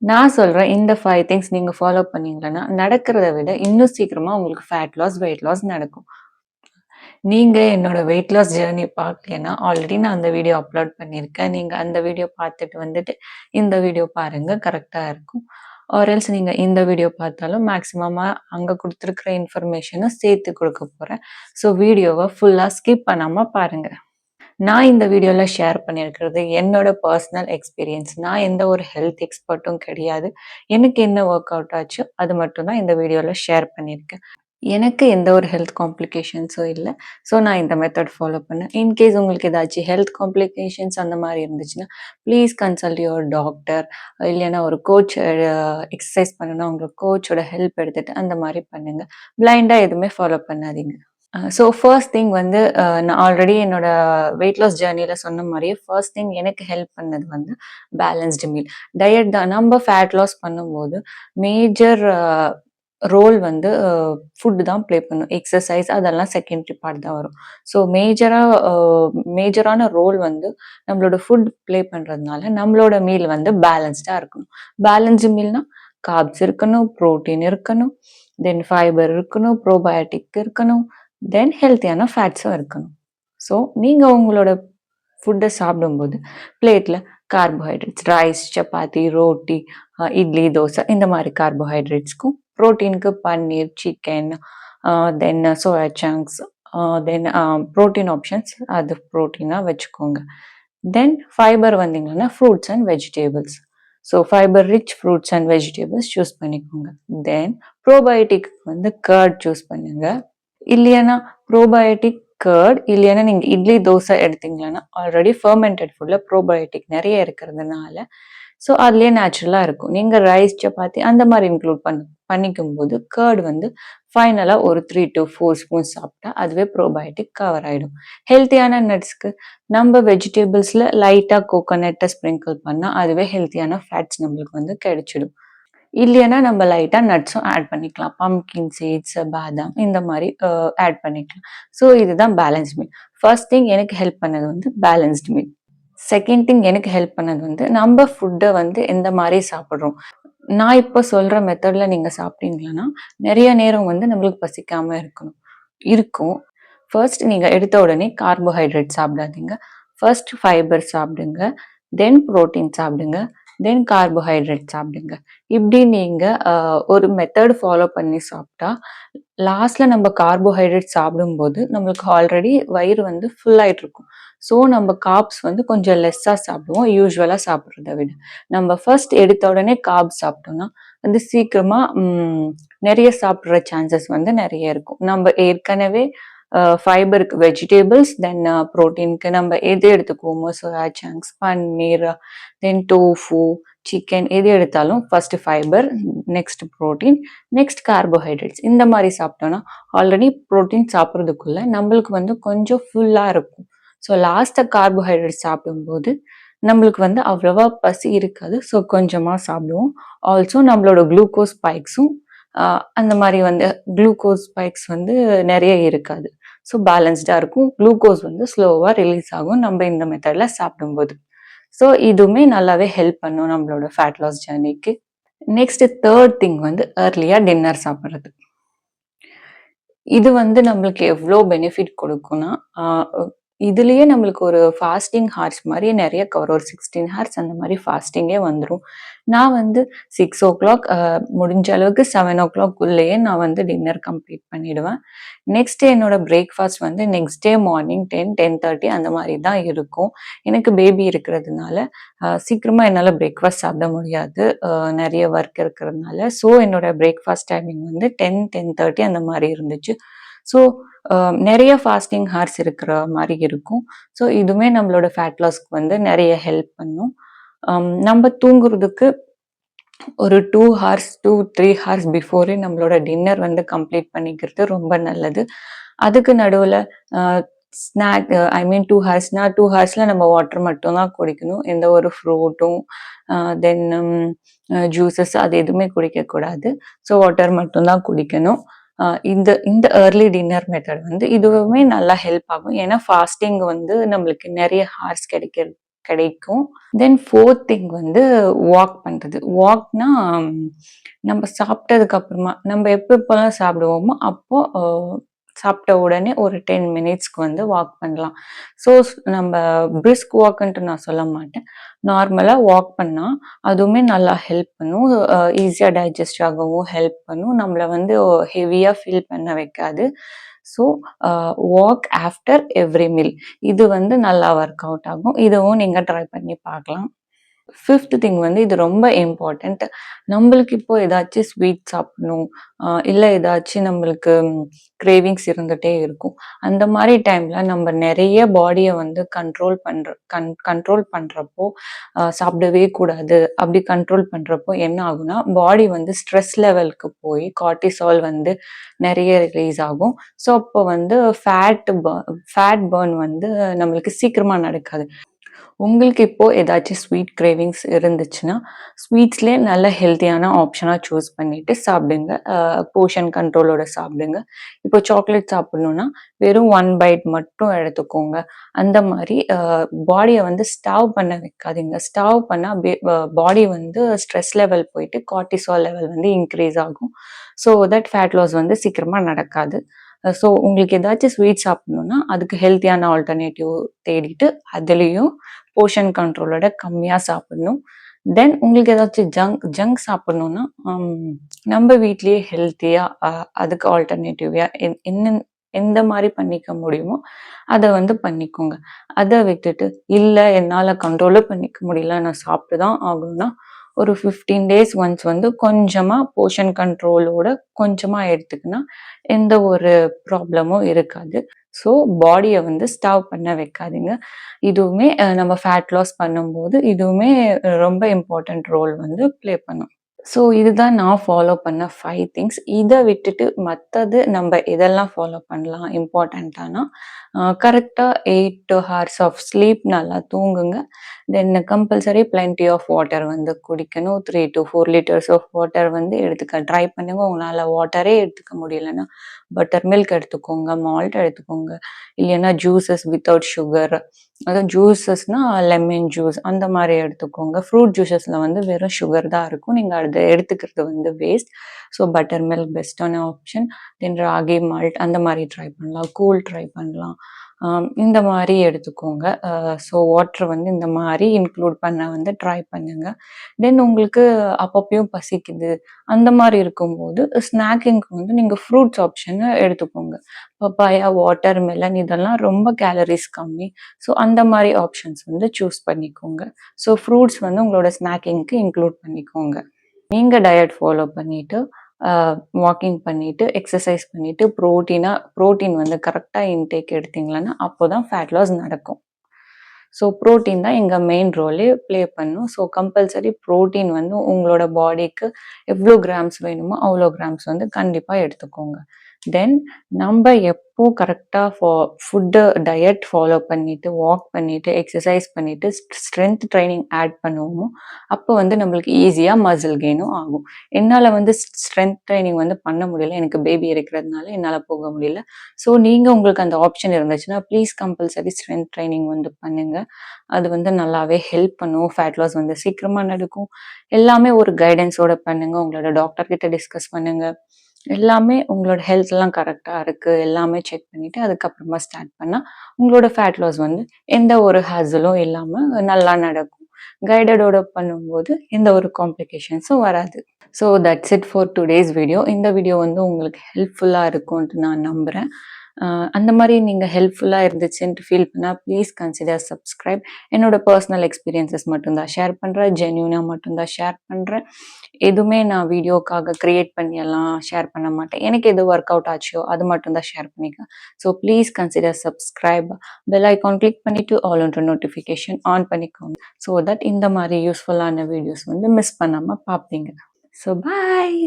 நான் சொல்றேன் இந்த 5 திங்ஸ் நீங்க ஃபாலோ பண்ணீங்கன்னா, நடக்கிறத விட இன்னும் சீக்கிரமா உங்களுக்கு ஃபேட் லாஸ், வெயிட் லாஸ் நடக்கும். நீங்க என்னோட வெயிட் லாஸ் ஜர்னி பார்க்கலன்னா, ஆல்ரெடி நான் அந்த வீடியோ அப்லோட் பண்ணியிருக்கேன். நீங்க அந்த வீடியோ பார்த்துட்டு வந்துட்டு, இந்த வீடியோ பாருங்க கரெக்ட்டா இருக்கும். ஆர் எல்ஸ் நீங்க இந்த வீடியோ பார்த்தாலும் மேக்ஸிமமா அங்க குடுத்துருக்கிற இன்ஃபர்மேஷன சேர்த்து குடுக்க போறேன். ஸோ வீடியோவ ஃபுல்லா ஸ்கிப் பண்ணாம பாருங்க. நான் இந்த வீடியோல ஷேர் பண்ணியிருக்கிறது என்னோட பர்சனல் எக்ஸ்பீரியன்ஸ். நான் எந்த ஒரு ஹெல்த் எக்ஸ்பர்ட்டும் கிடையாது. எனக்கு என்ன ஒர்க் அவுட் ஆச்சோ, அது மட்டும் தான் இந்த வீடியோல ஷேர் பண்ணியிருக்கேன். எனக்கு எந்த ஒரு ஹெல்த் காம்ப்ளிகேஷன்ஸும் இல்ல. ஸோ நான் இந்த மெத்தட் ஃபாலோ பண்ணேன். இன்கேஸ் உங்களுக்கு ஏதாச்சும் ஹெல்த் காம்ப்ளிகேஷன்ஸ் அந்த மாரி இருந்துச்சுன்னா, ப்ளீஸ் கன்சல்ட் யுவர் டாக்டர். இல்லைன்னா ஒரு கோச் எக்சர்சைஸ் பண்ணணும்னா உங்க கோச்சோட ஹெல்ப் எடுத்துட்டு அந்த மாரி பண்ணுங்க. பிளைண்டா எதுவுமே ஃபாலோ பண்ணாதீங்க. ஸோ ஃபர்ஸ்ட் திங் வந்து நான் ஆல்ரெடி என்னோட வெயிட் லாஸ் ஜர்னில சொன்ன மாரியே ஃபர்ஸ்ட் திங் எனக்கு ஹெல்ப் பண்ணது வந்து பேலன்ஸ்டு மீல். டயட் தான். நம்ம ஃபேட் லாஸ் பண்ணும்போது மேஜர் ரோல் வந்து ஃபுட் தான் ப்ளே பண்ணும். எக்ஸர்சைஸ் அதெல்லாம் செகண்டரி பார்ட் தான் வரும். ஸோ மேஜரான ரோல் வந்து நம்மளோட ஃபுட் ப்ளே பண்றதுனால, நம்மளோட மீல் வந்து பேலன்ஸ்டா இருக்கணும். பேலன்ஸ்டு மீல்னா கார்ப்ஸ் இருக்கணும், புரோட்டீன் இருக்கணும், தென் ஃபைபர் இருக்கணும், ப்ரோபயோட்டிக் இருக்கணும், தென் ஹெல்த்தியான ஃபேட்ஸும் இருக்கணும். ஸோ நீங்க உங்களோட ஃபுட்ட சாப்பிடும்போது பிளேட்ல கார்போஹைட்ரேட்ஸ், ரைஸ், சப்பாத்தி, ரோட்டி, இட்லி, தோசை இந்த மாரி கார்போஹைட்ரேட்ஸ்க்கும், புரோட்டீனுக்கு பன்னீர், சிக்கன், தென் சோயா சங்க்ஸ், தென் புரோட்டீன் ஆப்ஷன்ஸ் அது புரோட்டீனா வச்சுக்கோங்க. தென் ஃபைபர் வந்தீங்கன்னா fruits and vegetables. So fibre rich fruits and vegetables choose பண்ணிக்கோங்க. தென் ப்ரோபயோட்டிக் வந்து கர்ட் சூஸ் பண்ணுங்க. இல்லையானா ப்ரோபயோட்டிக் கர்ட் இல்லையானா நீங்க இட்லி, தோசை எடுத்தீங்கன்னா ஆல்ரெடி ஃபெர்மெண்டட் ஃபுட்ல ப்ரோபயோட்டிக் நிறைய இருக்கிறதுனால ஸோ அதுலயே நேச்சுரலா இருக்கும். நீங்க ரைஸ், சப்பாத்தி அந்த மாதிரி இன்க்ளூட் பண்ணிக்கும் போது கர்ட் வந்து ஃபைனலா ஒரு 3 to 4 ஸ்பூன்ஸ் சாப்பிட்டா அதுவே ப்ரோபயோட்டிக் கவர் ஆயிடும். ஹெல்த்தியான நட்ஸ்க்கு நம்ம வெஜிடபிள்ஸ்ல லைட்டா கோகோனட்டை ஸ்ப்ரிங்கிள் பண்ணா அதுவே ஹெல்த்தியான ஃபேட்ஸ் நம்மளுக்கு வந்து கிடைச்சிடும். இல்லைன்னா நம்ம லைட்டா நட்ஸும் ஆட் பண்ணிக்கலாம். பம்ப்கின் சீட்ஸ், பாதாம் இந்த மாரி ஆட் பண்ணிக்கலாம். ஸோ இதுதான் பேலன்ஸ்ட் மீல். ஃபர்ஸ்ட் திங் எனக்கு ஹெல்ப் பண்ணது வந்து பேலன்ஸ்ட் மீல். செகண்ட் திங் எனக்கு ஹெல்ப் பண்ணது வந்து நம்ம ஃபுட்ட வந்து எந்த மாரி சாப்பிடுறோம். நான் இப்ப சொல்ற மெத்தட்ல நீங்க சாப்பிட்டீங்கன்னா, நெறைய நேரம் வந்து நம்மளுக்கு பசிக்காம இருக்கும். ஃபர்ஸ்ட் நீங்க எடுத்த உடனே கார்போஹைட்ரேட் சாப்பிடாதீங்க. ஃபர்ஸ்ட் ஃபைபர் சாப்பிடுங்க. தென் புரோட்டீன் சாப்பிடுங்க. தென் கார்போஹைட்ரேட் சாப்பிடுங்க. இப்படி நீங்க ஒரு மெத்தட் ஃபாலோ பண்ணி சாப்பிட்டா, லாஸ்ட்ல நம்ம கார்போஹைட்ரேட் சாப்பிடும்போது நம்மளுக்கு ஆல்ரெடி வயிறு வந்து ஃபுல் ஆயிட்டு இருக்கும். ஸோ நம்ம கார்ப்ஸ் வந்து கொஞ்சம் லெஸ்ஸா சாப்பிடுவோம் யூசுவலா சாப்பிடுறத விட. நம்ம ஃபர்ஸ்ட் எடுத்த உடனே கார்ப்ஸ் சாப்பிட்டோம்னா, அது சீக்கிரமா நெறைய சாப்பிடுற சான்சஸ் வந்து நெறைய இருக்கும். நம்ம ஏற்கனவே ஃபைபருக்கு வெஜிடபிள்ஸ், தென் புரோட்டீனுக்கு நம்ம எது எடுத்துக்குவோமோ சோயா சங்க்ஸ், பன்னீர், தென் டோஃபு, சிக்கன் எது எடுத்தாலும் first fibre, next protein, next carbohydrates இந்த மாதிரி சாப்பிட்டோம்னா ஆல்ரெடி புரோட்டீன் சாப்பிட்றதுக்குள்ள நம்மளுக்கு வந்து கொஞ்சம் ஃபுல்லா இருக்கும். ஸோ லாஸ்ட்டாக கார்போஹைட்ரேட் சாப்பிடும்போது நம்மளுக்கு வந்து அவ்வளவா பசி இருக்காது. ஸோ கொஞ்சமா சாப்பிடுவோம். ஆல்சோ நம்மளோட குளுக்கோஸ் ஸ்பைக்ஸும் அந்த மாதிரி வந்து குளுக்கோஸ் ஸ்பைக்ஸ் வந்து நிறைய இருக்காது. ஸோ பேலன்ஸ்டா இருக்கும். குளுக்கோஸ் வந்து ஸ்லோவா ரிலீஸ் ஆகும் நம்ம இந்த மெத்தட்ல சாப்பிடும்போது. ஸோ இதுவுமே நல்லாவே ஹெல்ப் பண்ணும் நம்மளோட ஃபேட் லாஸ் ஜர்னிக்கு. நெக்ஸ்ட் தேர்ட் திங் வந்து ஏர்லியா டின்னர் சாப்பிட்றது. இது வந்து நம்மளுக்கு எவ்வளோ பெனிஃபிட் கொடுக்கும்னா, இதுலயே நம்மளுக்கு ஒரு ஃபாஸ்டிங் ஹார்ஸ் மாரி நெறைய கவர் ஒரு 16 ஹார்ஸ் அந்த மாரி ஃபாஸ்டிங்கே வந்துரும். நான் வந்து 6:00 முடிஞ்ச அளவுக்கு 7:00 உள்ளயே நான் வந்து டின்னர் கம்ப்ளீட் பண்ணிடுவேன். நெக்ஸ்ட் டே என்னோட பிரேக்ஃபாஸ்ட் வந்து நெக்ஸ்ட் டே மார்னிங் 10, 10:30 அந்த மாரி தான் இருக்கும். எனக்கு பேபி இருக்கிறதுனால சீக்கிரமா என்னால பிரேக்ஃபாஸ்ட் சாப்பிட முடியாது. நெறைய ஒர்க் இருக்கிறதுனால. ஸோ என்னோட பிரேக்ஃபாஸ்ட் டைமிங் வந்து 10, 10:30 அந்த மாரி இருந்துச்சு. ஸோ நெறைய ஃபாஸ்டிங் ஹார்ஸ் இருக்கிற மாரி இருக்கும். ஸோ இதுவுமே நம்மளோட ஃபேட் லாஸ்க்கு வந்து நெறைய ஹெல்ப் பண்ணும். நம்ம தூங்குறதுக்கு ஒரு 2 ஹார்ஸ் 2, 3 ஹார்ஸ் பிஃபோரே நம்மளோட டின்னர் வந்து கம்ப்ளீட் பண்ணிக்கிறது ரொம்ப நல்லது. அதுக்கு நடுவுல ஸ்நாக் 2 ஹார்ஸ்னா 2 ஹார்ஸ்ல நம்ம வாட்டர் மட்டும் தான் குடிக்கணும். எந்த ஒரு ஃப்ரூட்டும் தென் ஜூஸஸ் அது எதுவுமே குடிக்கக்கூடாது. ஸோ வாட்டர் மட்டும் தான் குடிக்கணும். இந்த இந்த ஏர்லி டின்னர் மெத்தட் வந்து இதுவுமே நல்லா ஹெல்ப் ஆகும். ஏன்னா ஃபாஸ்டிங் வந்து நம்மளுக்கு நெறைய ஹார்ஸ் கிடைக்கிறது கிடைக்கும். தென் 4த் திங் வந்து வாக் பண்றது. வாக்னா நம்ம சாப்பிட்டதுக்கு அப்புறமா நம்ம எப்பப்போலாம் சாப்பிடுவோமோ அப்போ சாப்பிட்ட உடனே ஒரு 10 மினிட்ஸ்க்கு வந்து வாக் பண்ணலாம். ஸோ நம்ம பிரிஸ்க் வாக்குன்ட்டு நான் சொல்ல மாட்டேன். நார்மலா வாக் பண்ணா அதுவுமே நல்லா ஹெல்ப் பண்ணும். ஈஸியா டைஜஸ்ட் ஆகவும் ஹெல்ப் பண்ணும். நம்மள வந்து ஹெவியா ஃபீல் பண்ண வைக்காது. So walk after every meal இது வந்து நல்லா ஒர்க் அவுட் ஆகும். இதுவும் நீங்க ட்ரை பண்ணி பார்க்கலாம். 5த் திங் வந்து இது ரொம்ப இம்பார்ட்டன்ட். நம்மளுக்கு இப்போ ஏதாச்சும் ஸ்வீட் சாப்பிடணும், இல்ல ஏதாச்சும் நம்மளுக்கு கிரேவிங்ஸ் இருந்துட்டே இருக்கும். அந்த மாரி டைம்ல நம்ம நெறைய பாடிய வந்து கண்ட்ரோல் பண்றப்போ, சாப்பிடவே கூடாது. அப்படி கண்ட்ரோல் பண்றப்போ என்ன ஆகும்னா, பாடி வந்து ஸ்ட்ரெஸ் லெவலுக்கு போய் கார்ட்டிசால் வந்து நெறைய ரிலீஸ் ஆகும். ஸோ அப்போ வந்து ஃபேட் பர்ன் வந்து நம்மளுக்கு சீக்கிரமா நடக்காது. உங்களுக்கு இப்போ ஏதாச்சும் ஸ்வீட் கிரேவிங்ஸ் இருந்துச்சுன்னா, ஸ்வீட்ஸ்லயே நல்ல ஹெல்த்தியான ஆப்ஷனா சூஸ் பண்ணிட்டு சாப்பிடுங்க. போர்ஷன் கண்ட்ரோலோட சாப்பிடுங்க. இப்போ சாக்லேட் சாப்பிடணும்னா, வெறும் 1 பைட் மட்டும் எடுத்துக்கோங்க. அந்த மாரி பாடிய வந்து ஸ்டார்வ் பண்ண வைக்காதீங்க. ஸ்டார்வ் பண்ணா பாடி வந்து ஸ்ட்ரெஸ் லெவல் போயிட்டு கார்ட்டிசால் லெவல் வந்து இன்க்ரீஸ் ஆகும். ஸோ தட் ஃபேட் லாஸ் வந்து சீக்கிரமா நடக்காது. ஸோ உங்களுக்கு ஏதாச்சும் ஸ்வீட் சாப்பிடணும்னா, அதுக்கு ஹெல்த்தியான ஆல்டர்னேட்டிவ் தேடிட்டு, அதுலயும் போர்ஷன் கண்ட்ரோலோட கம்மியா சாப்பிடணும். தென் உங்களுக்கு ஏதாச்சும் ஜங்க் சாப்பிடணும்னா, நம்ம வீட்லயே ஹெல்த்தியா அதுக்கு ஆல்டர்னேட்டிவா எந்த மாரி பண்ணிக்க முடியுமோ, அத வந்து பண்ணிக்கோங்க. அத விட்டுட்டு, இல்ல என்னால கண்ட்ரோலே பண்ணிக்க முடியல, நான் சாப்பிட்டு தான் ஆகணும்னா, ஒரு 15 டேஸ் ஒன்ஸ் வந்து கொஞ்சமா போர்ஷன் கண்ட்ரோலோட கொஞ்சமா எடுத்துக்கினா, எந்த ஒரு ப்ராப்ளமும் இருக்காது. ஸோ பாடிய வந்து ஸ்டார்வ் பண்ண வைக்காதீங்க. இதுவுமே நம்ம ஃபேட் லாஸ் பண்ணும்போது, இதுவுமே ரொம்ப இம்பார்ட்டன்ட் ரோல் வந்து ப்ளே பண்ணும். ஸோ இதுதான் நான் ஃபாலோ பண்ண 5 திங்ஸ். இத விட்டுட்டு மத்தது நம்ப எதெல்லாம் ஃபாலோ பண்ணலாம் இம்பார்ட்டன்ட்டானா, கரெக்ட்டா 8 ஹார்ஸ் ஆஃப் ஸ்லீப் நல்லா தூங்குங்க. தென் கம்பல்சரி பிளென்டி ஆஃப் வாட்டர் வந்து குடிக்கணும். 3 to 4 லிட்டர்ஸ் ஆஃப் வாட்டர் வந்து எடுத்துக்க ட்ரை பண்ணுங்க. உங்களால வாட்டரே எடுத்துக்க முடியலன்னா, பட்டர் மில்க் எடுத்துக்கோங்க, மால்ட் எடுத்துக்கோங்க. இல்லைன்னா ஜூஸஸ் வித்தவுட் சுகர். அதான் ஜூஸஸ்னா லெமன் ஜூஸ் அந்த மாரி எடுத்துக்கோங்க. ஃப்ரூட் ஜூஸஸ்ல வந்து வெறும் சுகர் தான் இருக்கும். நீங்க அத எடுத்துக்கிறது வந்து வேஸ்ட். ஸோ பட்டர் மில்க் பெஸ்ட்டான ஆப்ஷன். தென் ராகி மால்ட் அந்த மாரி ட்ரை பண்ணலாம். கூழ் ட்ரை பண்ணலாம். இந்த மாரி எடுத்துக்கோங்க. ஸோ வாட்டர் வந்து இந்த மாரி இன்க்ளூட் பண்ண வந்து ட்ரை பண்ணுங்க. தென் உங்களுக்கு அப்பப்பயும் பசிக்குது. அந்த மாரி இருக்கும்போது ஸ்நாக்கிங்க்கு வந்து நீங்க ஃப்ரூட்ஸ் ஆப்ஷன எடுத்துக்கோங்க. பப்பாயா, வாட்டர் மெலன் இதெல்லாம் ரொம்ப கேலரிஸ் கம்மி. ஸோ அந்த மாரி ஆப்ஷன்ஸ் வந்து சூஸ் பண்ணிக்கோங்க. ஸோ ஃப்ரூட்ஸ் வந்து உங்களோட ஸ்நாக்கிங்க்கு இன்க்ளூட் பண்ணிக்கோங்க. நீங்க டயட் ஃபாலோ பண்ணிட்டு, வாக்கிங் பண்ணிட்டு, எக்ஸர்சைஸ் பண்ணிட்டு, புரோட்டீன் வந்து கரெக்ட்டா இன்டேக் எடுத்தீங்களன்னா, அப்போதான் ஃபேட் லாஸ் நடக்கும். ஸோ புரோட்டீன் தான் இங்க மெயின் ரோலே ப்ளே பண்ணும். ஸோ கம்பல்சரி புரோட்டீன் வந்து உங்களோட பாடிக்கு எவ்ளோ கிராம்ஸ் வேணுமோ, அவ்ளோ கிராம்ஸ் வந்து கண்டிப்பா எடுத்துக்கோங்க. தென் நம்ப எப்போ கரெக்ட்டா ஃபுட்டு டயட் ஃபாலோ பண்ணிட்டு, வாக் பண்ணிட்டு, எக்ஸர்சைஸ் பண்ணிட்டு, ஸ்ட்ரென்த் ட்ரெய்னிங் ஆட் பண்ணுவோமோ, அப்போ வந்து நம்மளுக்கு ஈஸியா மசில் கெயினும் ஆகும். என்னால வந்து ஸ்ட்ரென்த் ட்ரெய்னிங் வந்து பண்ண முடியல. எனக்கு பேபி இருக்கிறதுனால என்னால போக முடியல. ஸோ நீங்க உங்களுக்கு அந்த ஆப்ஷன் இருந்துச்சுன்னா, ப்ளீஸ் கம்பல்சரி ஸ்ட்ரென்த் ட்ரெய்னிங் வந்து பண்ணுங்க. அது வந்து நல்லாவே ஹெல்ப் பண்ணும். ஃபேட் லாஸ் வந்து சீக்கிரமா நடக்கும். எல்லாமே ஒரு கைடன்ஸோட பண்ணுங்க. உங்களோட டாக்டர் கிட்ட டிஸ்கஸ் பண்ணுங்க. எல்லாமே உங்களோட ஹெல்த்லாம் கரெக்ட்டா இருக்கு. எல்லாமே செக் பண்ணிட்டு அதுக்கப்புறமா ஸ்டார்ட் பண்ணா, உங்களோட ஃபேட் லாஸ் வந்து எந்த ஒரு ஹேசலும் இல்லாம நல்லா நடக்கும். கைடடோட பண்ணும்போது எந்த ஒரு காம்ப்ளிகேஷன்ஸும் வராது. So that's it for today's video. இந்த வீடியோ வந்து உங்களுக்கு ஹெல்ப்ஃபுல்லா இருக்கும்ன்ட்டு நான் நம்புறேன். அந்த மாரி நீங்க ஹெல்ப்ஃபுல்லா இருந்துச்சுன்ட்டு ஃபீல் பண்ணா, ப்ளீஸ் கன்சிடர் சப்ஸ்கிரைப். என்னோட பர்சனல் எக்ஸ்பீரியன்ஸஸ் மட்டும் தான் ஷேர் பண்றேன். ஜென்யூனா மட்டும் தான் ஷேர் பண்றேன். எதுவுமே நான் வீடியோக்காக கிரியேட் பண்ணி எல்லாம் ஷேர் பண்ண மாட்டேன். எனக்கு எது ஒர்க் அவுட் ஆச்சோ, அது மட்டும் தான் ஷேர் பண்ணிக்குவேன். So please consider subscribe. Bell icon click பண்ணிட்டு ஆல் ஒன்ற நோட்டிஃபிகேஷன் ஆன் பண்ணிக்கோங்க. ஸோ தட் இந்த மாரி யூஸ்ஃபுல்லான வீடியோஸ் வந்து மிஸ் பண்ணாம பார்ப்பீங்க. So bye.